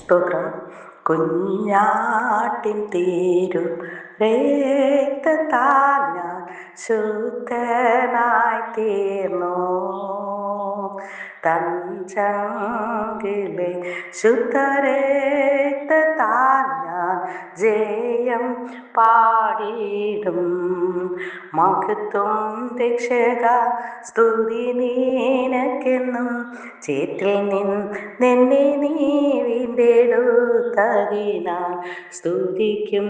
സ്തോത്രം. കുഞ്ഞാട്ടിൻ തീരു രക്തത്താൽ ഞാൻ ശുദ്ധനായി തീർന്നു. തഞ്ചങ്കിലെ ശുദ്ധരക്തത്താൽ ഞാൻ ജയം പാടിയിടും. മഹത്വം രക്ഷക സ്തുതി നിനക്കെന്നും. ചേറ്റിൽ നിന്നെ നീ വീണ്ടെടുത്തതിനാൽ സ്തുതിക്കും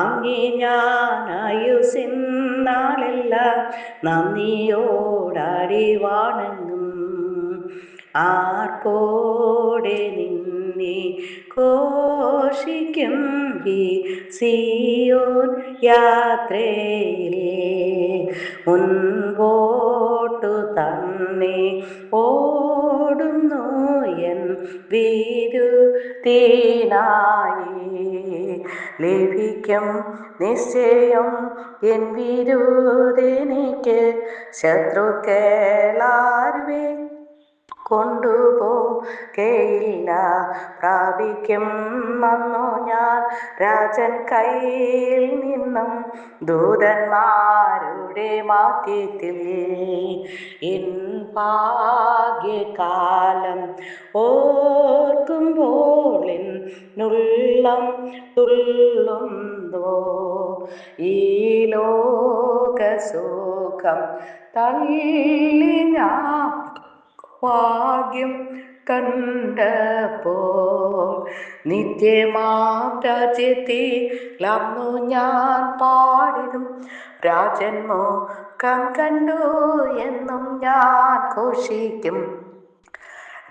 അങ്ങേ ഞാൻ ആയുസ്സിന്നാളെല്ലാം. നന്ദിയോടാടി വണങ്ങും. ആർപ്പോടെ നിന്നെ ഘോഷിക്കും ഈ സിയോൻ യാത്രയിൽ. മുൻപോട്ടു തന്നെ ഓടുന്നു എൻ വിരുദിനായി. ലഭിക്കും നിശ്ചയം എൻ വിരുദിനിക്ക്. ശത്രുക്കളാരുമേ കൊണ്ടുപോകയില്ല. പ്രാപിക്കും വന്നു ഞാൻ രാജൻ കയ്യിൽ നിന്നും ദൂതന്മാരുടെ മധ്യത്തിൽ. എൻ ഭാഗ്യകാലം ഓർക്കുമ്പോൾ എന്നുള്ളം തുള്ളുന്നു. ഈ ലോകസുഖം തള്ളി ഞാൻ ഭാഗ്യം കണ്ടപ്പോൾ നിത്യമാം രാജ്യത്തിലന്നു ഞാൻ പാടിടും. രാജൻ മുഖം കണ്ടു എന്നും ഞാൻ ഘോഷിക്കും.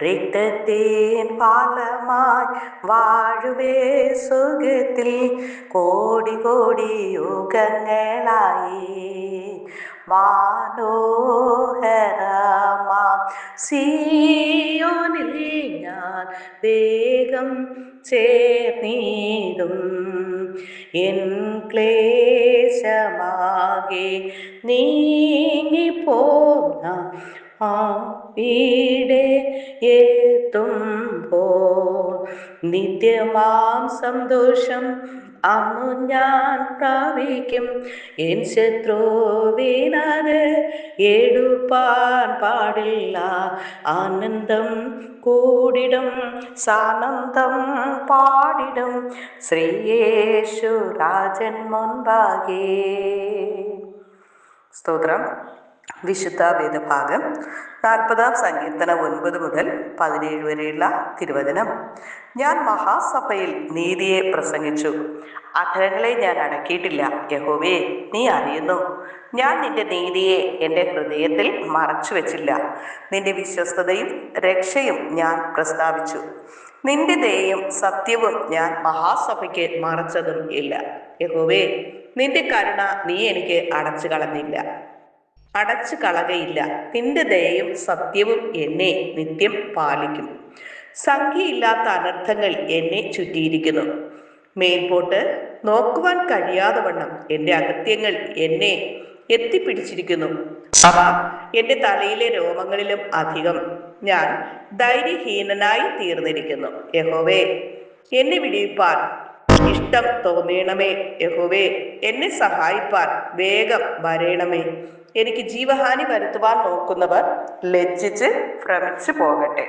രക്തത്തിൻ ഫലമായി വാഴുവേ സുഖത്തിൽ കോടി കോടി യുഗങ്ങളായി. മനോഹരമാം സിയോനിൽ ഞാൻ വേഗം ചേർന്നിടും. എൻ ക്ലേശമാകെ നീങ്ങിപ്പോന്ന അവിടെ എത്തുമ്പോൾ നിത്യമാം സന്തോഷം അന്നു ഞാൻ പ്രാപിക്കും. എൻ ശത്രുവിനത് എടുപ്പാൻ പാടില്ല. ആനന്ദം കൂടിടും സാനന്ദം പാടിടും ശ്രീയേശു രാജൻ മുൻപാകെ. സ്തോത്രം. വിശുദ്ധ വേദഭാഗം 40-ാം സങ്കീർത്തനം 9 മുതൽ 17 വരെയുള്ള തിരുവചനം. ഞാൻ മഹാസഭയിൽ നീതിയെ പ്രസംഗിച്ചു, അധരങ്ങളെ ഞാൻ അടക്കിയിട്ടില്ല. യഹോവേ, നീ അറിയുന്നു. ഞാൻ നിന്റെ നീതിയെ എൻ്റെ ഹൃദയത്തിൽ മറച്ചു വെച്ചില്ല. നിന്റെ വിശ്വസ്തതയും രക്ഷയും ഞാൻ പ്രസ്താവിച്ചു. നിന്റെ ദയയും സത്യവും ഞാൻ മഹാസഭയ്ക്ക് മറച്ചതും ഇല്ല. യഹോവേ, നിന്റെ കരുണ നീ എനിക്ക് അടച്ചു കളകയില്ല. നിന്റെ ദയയും സത്യവും എന്നെ നിത്യം പാലിക്കും. സംഖ്യയില്ലാത്ത അനർത്ഥങ്ങൾ എന്നെ ചുറ്റിയിരിക്കുന്നു. മേൽപോട്ട് നോക്കുവാൻ കഴിയാതെ വണ്ണം എൻ്റെ അകൃത്യങ്ങൾ എന്നെ എത്തിപ്പിടിച്ചിരിക്കുന്നു. അവ എൻ്റെ തലയിലെ രോമങ്ങളിലും അധികം. ഞാൻ ധൈര്യഹീനനായി തീർന്നിരിക്കുന്നു. യഹോവേ, എന്നെ വിടുവിപ്പാൻ ഇഷ്ടം തോന്നണമേ. യഹോവേ, എന്നെ സഹായിപ്പാൻ വേഗം വരേണമേ. എനിക്ക് ജീവഹാനി വരുത്തുവാൻ നോക്കുന്നവർ ലജ്ജിച്ച് ഭ്രമിച്ചു പോകട്ടെ.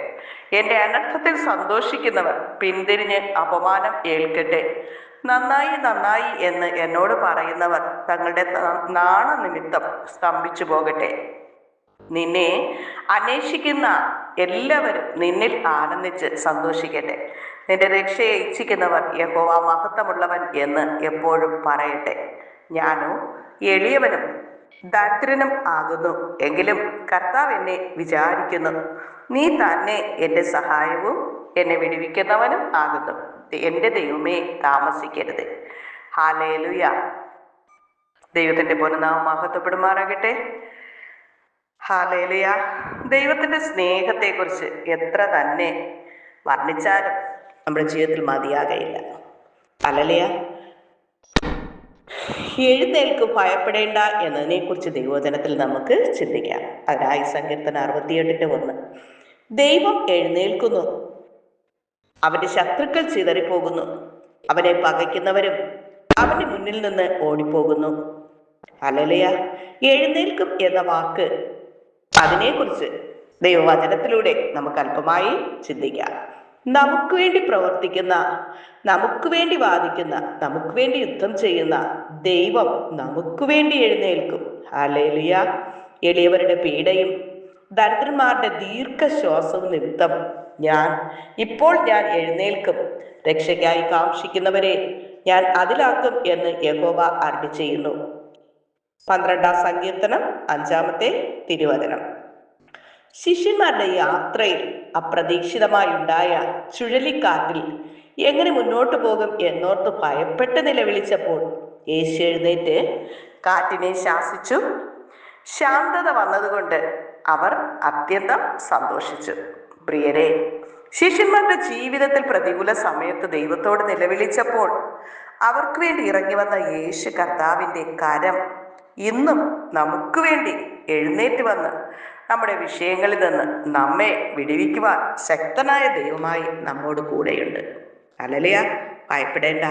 എൻ്റെ അനർത്ഥത്തിൽ സന്തോഷിക്കുന്നവർ പിന്തിരിഞ്ഞ് അപമാനം ഏൽക്കട്ടെ. നന്നായി നന്നായി എന്ന് എന്നോട് പറയുന്നവർ തങ്ങളുടെ നാണനിമിത്തം സ്തംഭിച്ചു പോകട്ടെ. നിന്നെ അന്വേഷിക്കുന്ന എല്ലാവരും നിന്നിൽ ആനന്ദിച്ച് സന്തോഷിക്കട്ടെ. നിന്റെ രക്ഷയെ ഇച്ഛിക്കുന്നവർ യഹോവ മഹത്വമുള്ളവൻ എന്ന് എപ്പോഴും പറയട്ടെ. ഞാനോ എളിയവനും ദരിദ്രനും ആകുന്നു, എങ്കിലും കർത്താവ് എന്നെ വിചാരിക്കുന്നു. നീ തന്നെ എൻ്റെ സഹായവും എന്നെ വിടുവിക്കുന്നവനും ആകുന്നു. എൻ്റെ ദൈവമേ, താമസിക്കരുത്. ഹല്ലേലൂയ. ദൈവത്തിൻ്റെ പൊന്നുനാമം മഹത്വപ്പെടുമാറാകട്ടെ. ഹല്ലേലൂയ. ദൈവത്തിൻ്റെ സ്നേഹത്തെക്കുറിച്ച് എത്ര തന്നെ വർണ്ണിച്ചാലും നമ്മുടെ ജീവിതത്തിൽ മതിയാകയില്ല. ഹല്ലേലൂയ. എഴുന്നേൽക്ക്, ഭയപ്പെടേണ്ട എന്നതിനെക്കുറിച്ച് ദൈവവചനത്തിൽ നമുക്ക് ചിന്തിക്കാം. അതിനായി സങ്കീർത്തനം 68:1. ദൈവം എഴുന്നേൽക്കുന്നു, അവന്റെ ശത്രുക്കൾ ചിതറിപ്പോകുന്നു. അവനെ പകയ്ക്കുന്നവരും അവന്റെ മുന്നിൽ നിന്ന് ഓടിപ്പോകുന്നു. ഹല്ലേലൂയ. എഴുന്നേൽക്കും എന്ന വാക്ക്, അതിനെക്കുറിച്ച് ദൈവവചനത്തിലൂടെ നമുക്ക് അല്പമായി ചിന്തിക്കാം. നമുക്ക് വേണ്ടി പ്രവർത്തിക്കുന്ന, നമുക്ക് വേണ്ടി വാദിക്കുന്ന, നമുക്ക് വേണ്ടി യുദ്ധം ചെയ്യുന്ന ദൈവം നമുക്ക് വേണ്ടി എഴുന്നേൽക്കും. ഹല്ലേലൂയ. എളിയവരുടെ പീഡയും ദരിദ്രന്മാരുടെ ദീർഘശ്വാസവും നിമിത്തം ഇപ്പോൾ ഞാൻ എഴുന്നേൽക്കും. രക്ഷയ്ക്കായി കാക്ഷിക്കുന്നവരെ ഞാൻ അതിലാക്കും എന്ന് യഹോവ അരുളി ചെയ്യുന്നു. 12-ാം സങ്കീർത്തനം 5-ാമത്തെ തിരുവചനം. ശിഷ്യന്മാരുടെ യാത്രയിൽ അപ്രതീക്ഷിതമായുണ്ടായ ചുഴലിക്കാറ്റിൽ എങ്ങനെ മുന്നോട്ട് പോകും എന്നോർത്ത് ഭയപ്പെട്ട് നിലവിളിച്ചപ്പോൾ യേശു എഴുന്നേറ്റ് കാറ്റിനെ ശാസിച്ചു. ശാന്തത വന്നതുകൊണ്ട് അവർ അത്യന്തം സന്തോഷിച്ചു. പ്രിയരെ, ശിഷ്യന്മാരുടെ ജീവിതത്തിൽ പ്രതികൂല സമയത്ത് ദൈവത്തോട് നിലവിളിച്ചപ്പോൾ അവർക്ക് വേണ്ടി ഇറങ്ങി വന്ന യേശു കർത്താവിൻ്റെ കരം ഇന്നും നമുക്ക് വേണ്ടി എഴുന്നേറ്റ് വന്ന് നമ്മുടെ വിഷയങ്ങളിൽ നിന്ന് നമ്മെ വിടുവിക്കുവാൻ ശക്തനായ ദൈവമായി നമ്മോട് കൂടെയുണ്ട്. ഹല്ലേലൂയ. ഭയപ്പെടേണ്ട,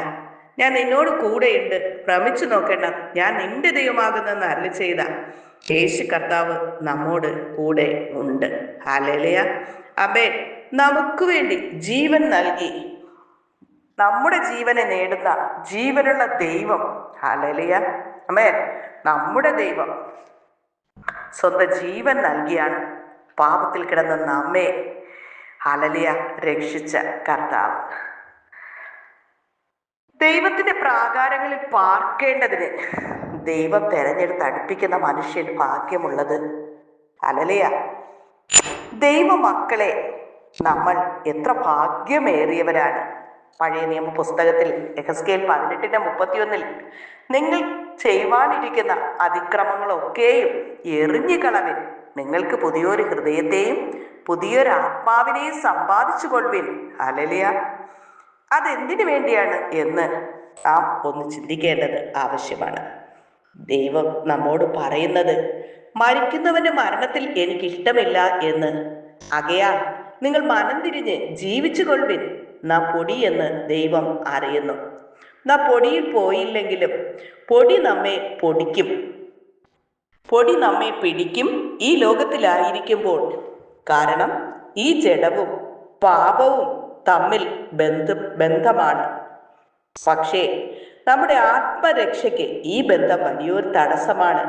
ഞാൻ നിന്നോട് കൂടെയുണ്ട്. ഭ്രമിച്ചു നോക്കേണ്ട, ഞാൻ നിന്റെ ദൈവമാകുന്നെന്ന് അരുളി ചെയ്ത യേശു കർത്താവ് നമ്മോട് കൂടെ ഉണ്ട്. ഹല്ലേലൂയ. ആമേൻ. നമുക്ക് വേണ്ടി ജീവൻ നൽകി നമ്മുടെ ജീവനെ നേടുന്ന ജീവനുള്ള ദൈവം. ഹല്ലേലൂയ. ആമേൻ. നമ്മുടെ ദൈവം സ്വന്തം ജീവൻ നൽകിയാണ് പാപത്തിൽ കിടന്ന നമ്മെ ഹല്ലേലൂയ രക്ഷിച്ച കർത്താവ്. ദൈവത്തിന്റെ പ്രാകാരങ്ങളിൽ പാർക്കേണ്ടതിന് ദൈവം തെരഞ്ഞെടുത്ത് അടുപ്പിക്കുന്ന മനുഷ്യൻ ഭാഗ്യമുള്ളത്. ഹല്ലേലൂയ. ദൈവ മക്കളെ നമ്മൾ എത്ര ഭാഗ്യമേറിയവരാണ്. പഴയ നിയമ പുസ്തകത്തിൽ യെഹെസ്കേൽ 18:31 നിങ്ങൾ ചെയ്യുവാനിരിക്കുന്ന അതിക്രമങ്ങളൊക്കെയും എറിഞ്ഞു കളവിൻ, നിങ്ങൾക്ക് പുതിയൊരു ഹൃദയത്തെയും പുതിയൊരു ആത്മാവിനെയും സമ്പാദിച്ചു കൊള്ളുവിൻ. ഹല്ലേലൂയ. അതെന്തിനു വേണ്ടിയാണ് എന്ന് നാം ഒന്ന് ചിന്തിക്കേണ്ടത് ആവശ്യമാണ്. ദൈവം നമ്മോട് പറയുന്നത്, മരിക്കുന്നവന്റെ മരണത്തിൽ എനിക്കിഷ്ടമില്ല എന്ന്. ആകയാൽ നിങ്ങൾ മനം തിരിഞ്ഞ് ജീവിച്ചു കൊള്ളുവിൻ. നാം പൊടി എന്ന് ദൈവം അറിയുന്നു. നാം പൊടിയിൽ പോയില്ലെങ്കിലും പൊടി നമ്മെ പൊടിക്കും, പൊടി നമ്മെ പിടിക്കും ഈ ലോകത്തിലായിരിക്കുമ്പോൾ. കാരണം ഈ ജഡവും പാപവും തമ്മിൽ ബന്ധമാണ്. പക്ഷേ നമ്മുടെ ആത്മരക്ഷയ്ക്ക് ഈ ബന്ധം വലിയൊരു തടസ്സമാണ്.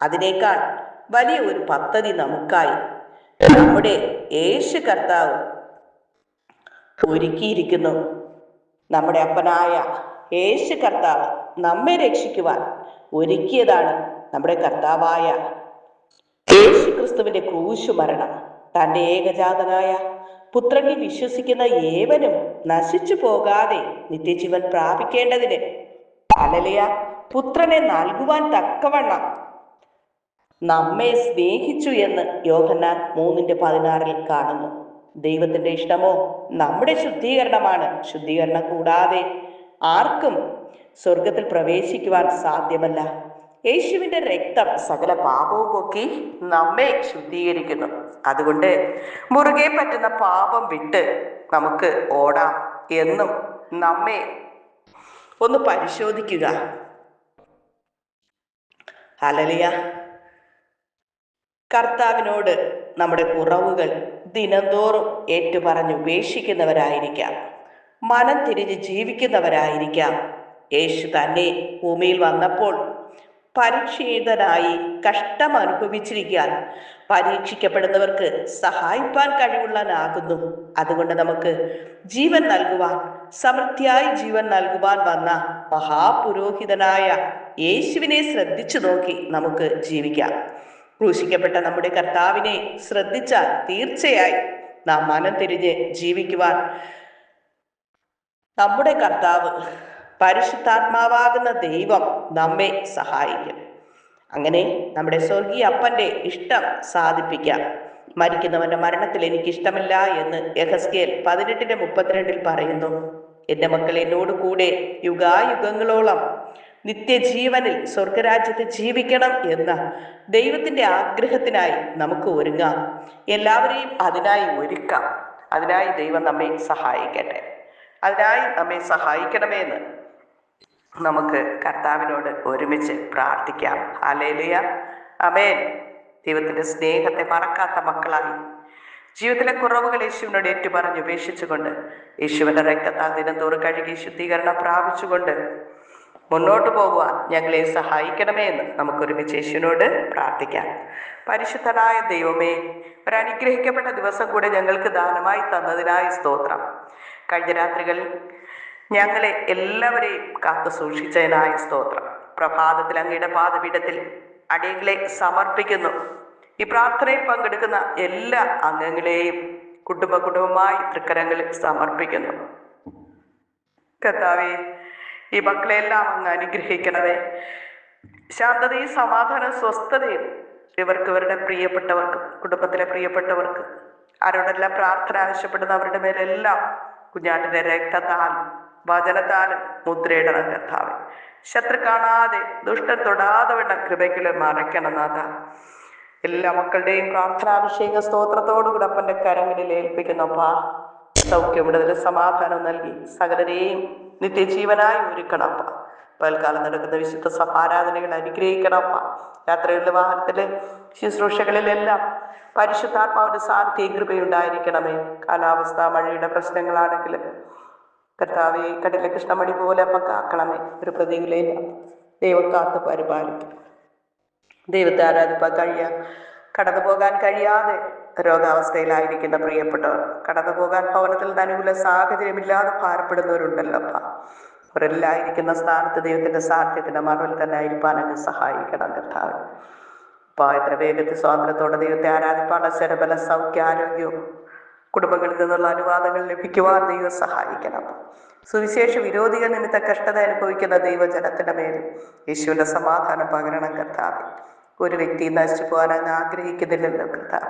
അതിനേക്കാൾ വലിയ ഒരു പദ്ധതി നമുക്കായി നമ്മുടെ യേശു കർത്താവ് ഒരുക്കിയിരിക്കുന്നു. നമ്മുടെ അപ്പനായ യേശു കർത്താവ് നമ്മെ രക്ഷിക്കുവാൻ ഒരുക്കിയതാണ് നമ്മുടെ കർത്താവായ യേശു ക്രിസ്തുവിന്റെ ക്രൂശു മരണം. തൻ്റെ ഏകജാതനായ പുത്രനിൽ വിശ്വസിക്കുന്ന ഏവനും നശിച്ചു പോകാതെ നിത്യജീവൻ പ്രാപിക്കേണ്ടതിന് ഹല്ലേലൂയ പുത്രനെ നൽകുവാൻ തക്കവണ്ണം നമ്മെ സ്നേഹിച്ചു എന്ന് യോഹന്നാൻ 3:16 കാണുന്നു. ദൈവത്തിന്റെ ഇഷ്ടമോ നമ്മുടെ ശുദ്ധീകരണമാണ്. ശുദ്ധീകരണം കൂടാതെ ആർക്കും സ്വർഗത്തിൽ പ്രവേശിക്കുവാൻ സാധ്യമല്ല. യേശുവിന്റെ രക്തം സകല പാപവും പോക്കി നമ്മെ ശുദ്ധീകരിക്കുന്നു. അതുകൊണ്ട് മുറുകെ പറ്റുന്ന പാപം വിട്ട് നമുക്ക് ഓടാം എന്നും നമ്മെ ഒന്ന് പരിശോധിക്കുക. ഹല്ലേലൂയ. കർത്താവിനോട് നമ്മുടെ കുറവുകൾ ദിനംതോറും ഏറ്റുപറഞ്ഞ് ഉപേക്ഷിക്കുന്നവരായിരിക്കാം. മനം തിരിഞ്ഞ് ജീവിക്കുന്നവരായിരിക്കാം. യേശു തന്നെ ഭൂമിയിൽ വന്നപ്പോൾ പരീക്ഷിതനായി കഷ്ടം അനുഭവിച്ചിരിക്കാൻ പരീക്ഷിക്കപ്പെടുന്നവർക്ക് സഹായിപ്പാൻ കഴിവുള്ളവനാകുന്നു. അതുകൊണ്ട് നമുക്ക് ജീവൻ നൽകുവാൻ, സമൃദ്ധിയായി ജീവൻ നൽകുവാൻ വന്ന മഹാപുരോഹിതനായ യേശുവിനെ ശ്രദ്ധിച്ചു നോക്കി നമുക്ക് ജീവിക്കാം. ക്രൂശിക്കപ്പെട്ട നമ്മുടെ കർത്താവിനെ ശ്രദ്ധിച്ചാൽ തീർച്ചയായും നാം മനം തിരിഞ്ഞ് ജീവിക്കുവാൻ നമ്മുടെ കർത്താവ് പരിശുദ്ധാത്മാവാകുന്ന ദൈവം നമ്മെ സഹായിക്കും. അങ്ങനെ നമ്മുടെ സ്വർഗീയ അപ്പന്റെ ഇഷ്ടം സാധിപ്പിക്കാം. മരിക്കുന്നവന്റെ മരണത്തിൽ എനിക്കിഷ്ടമില്ല എന്ന് യെഹെസ്കേൽ 18:32 പറയുന്നു. എൻ്റെ മക്കൾ എന്നോട് കൂടെ യുഗായുഗങ്ങളോളം നിത്യജീവനിൽ സ്വർഗരാജ്യത്ത് ജീവിക്കണം എന്ന ദൈവത്തിന്റെ ആഗ്രഹത്തിനായി നമുക്ക് ഒരുങ്ങാം. എല്ലാവരെയും അതിനായി ഒരുക്കാം. അതിനായി ദൈവം നമ്മെ സഹായിക്കട്ടെ. അതിനായി നമ്മെ സഹായിക്കണമേ എന്ന് നമുക്ക് കർത്താവിനോട് ഒരുമിച്ച് പ്രാർത്ഥിക്കാം. ഹല്ലേലൂയ, ആമേൻ. ദൈവത്തിൻ്റെ സ്നേഹത്തെ മറക്കാത്ത മക്കളായി ജീവിതത്തിലെ കുറവുകൾ യേശുവിനോട് ഏറ്റുപറഞ്ഞ് ഉപേക്ഷിച്ചുകൊണ്ട് യേശുവിൻ്റെ രക്തത്താൽ ദിനംതോറും കഴുകി ശുദ്ധീകരണം പ്രാപിച്ചുകൊണ്ട് മുന്നോട്ട് പോകുവാൻ ഞങ്ങളെ സഹായിക്കണമേ എന്ന് നമുക്കൊരുമിച്ച് യേശുവിനോട് പ്രാർത്ഥിക്കാം. പരിശുദ്ധനായ ദൈവമേ, ഒരനുഗ്രഹിക്കപ്പെട്ട ദിവസം കൂടെ ഞങ്ങൾക്ക് ദാനമായി തന്നതിനായി സ്തോത്രം. കഴിഞ്ഞ രാത്രികളിൽ ഞങ്ങളെ എല്ലാവരെയും കാത്തു സൂക്ഷിച്ചതിനായ സ്തോത്രം. പ്രഭാതത്തിൽ അങ്ങയുടെ പാദപീഠത്തിൽ അടിയങ്ങളെ സമർപ്പിക്കുന്നു. ഈ പ്രാർത്ഥനയിൽ പങ്കെടുക്കുന്ന എല്ലാ അംഗങ്ങളെയും കുടുംബമായി തൃക്കരങ്ങളിൽ സമർപ്പിക്കുന്നു. കർത്താവേ, ഈ മക്കളെല്ലാം അങ്ങ് അനുഗ്രഹിക്കണമേ. ശാന്തതയും സമാധാനവും സ്വസ്ഥതയും ഇവരുടെ പ്രിയപ്പെട്ടവർക്ക്, കുടുംബത്തിലെ പ്രിയപ്പെട്ടവർക്ക്, ആരോടെല്ലാം പ്രാർത്ഥന ആവശ്യപ്പെടുന്ന അവരുടെ മേലെല്ലാം കുഞ്ഞാട്ടിൻ്റെ രക്തത്താലും വചനത്താലും മുദ്രയിടണം കർത്താവേ. ശത്രു കാണാതെ ദുഷ്ടൻ തൊടാതെ വേണം കൃപയ്ക്കുള്ള മറയ്ക്കണം നാഥ. എല്ലാ മക്കളുടെയും പ്രാർത്ഥനാഭിഷേക സ്തോത്രത്തോടുകൂടി അപ്പൻ്റെ കരങ്ങളിൽ ഏൽപ്പിക്കുന്നപ്പാ. സൗഖ്യം, വിടുതൽ, സമാധാനം നൽകി സകലരെയും നിത്യജീവനായി ഒരുക്കണപ്പ. പൽക്കാലം നടക്കുന്ന വിശുദ്ധ സഭാരാധനകൾ അനുഗ്രഹിക്കണപ്പ. യാത്രകളിലെ വാഹനത്തിലെ ശുശ്രൂഷകളിലെല്ലാം പരിശുദ്ധാത്മാവിൻ്റെ സാന്നിധ്യം കൃപയുണ്ടായിരിക്കണമേ. കാലാവസ്ഥ, മഴയുടെ പ്രശ്നങ്ങളാണെങ്കിലും കർത്താവെ, കടലിലെ കൃഷ്ണമണി പോലെ അപ്പം കാക്കണമേ. ഒരു പ്രതികൂലയില്ല, ദൈവം കാത്ത് പരിപാലിക്കും. ദൈവത്തെ ആരാധിപ്പാൻ കടന്നു പോകാൻ കഴിയാതെ രോഗാവസ്ഥയിലായിരിക്കുന്ന പ്രിയപ്പെട്ടവർ, കടന്നു പോകാൻ ഭവനത്തിൽ നിന്ന് അനുകൂല സാഹചര്യമില്ലാതെ ഭാരപ്പെടുന്നവരുണ്ടല്ലോ അപ്പ. അവരെല്ലായിരിക്കുന്ന സ്ഥാനത്ത് ദൈവത്തിൻ്റെ സാന്നിധ്യത്തിൻ്റെ മറവിൽ തന്നെ ആയിരിക്കാൻ അങ്ങ് സഹായിക്കണം കർത്താവ്. അപ്പോൾ എത്ര വേഗത്തിൽ സ്വാതന്ത്ര്യത്തോടെ ദൈവത്തെ ആരാധിപ്പാനുള്ള ശരബല സൗഖ്യ ആരോഗ്യവും കുടുംബങ്ങളിൽ നിന്നുള്ള അനുവാദങ്ങൾ ലഭിക്കുവാൻ ദൈവം സഹായിക്കണം. സുവിശേഷ വിരോധികൾ നിമിത്തം കഷ്ടത അനുഭവിക്കുന്ന ദൈവജനത്തിൻ്റെ മേൽ യേശുവിൻ്റെ സമാധാനം പകരണം കർത്താവ്. ഒരു വ്യക്തി നശിച്ചു പോകാൻ അങ്ങ് ആഗ്രഹിക്കുന്നില്ലല്ലോ കർത്താവ്.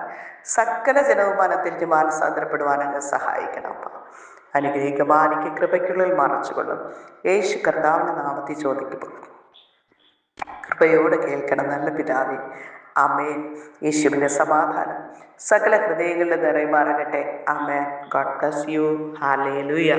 സകല ജനവും മനത്തിരിച്ച് മാനസാന്തരപ്പെടുവാൻ അങ്ങ് സഹായിക്കണം. അനുഗ്രഹിക്കുവാനിക്ക് കൃപയ്ക്കുള്ളിൽ മറച്ചുകൊള്ളും. യേശു കർത്താവിൻ്റെ നാമത്തിൽ ചോദിക്കുമ്പോൾ കൃപയോടെ കേൾക്കണം നല്ല പിതാവേ, ആമേൻ. യേശുവിൻ്റെ സമാധാനം സകല ഹൃദയങ്ങളിലും നിറയുമാറാകട്ടെ. Amen. God bless you. Hallelujah.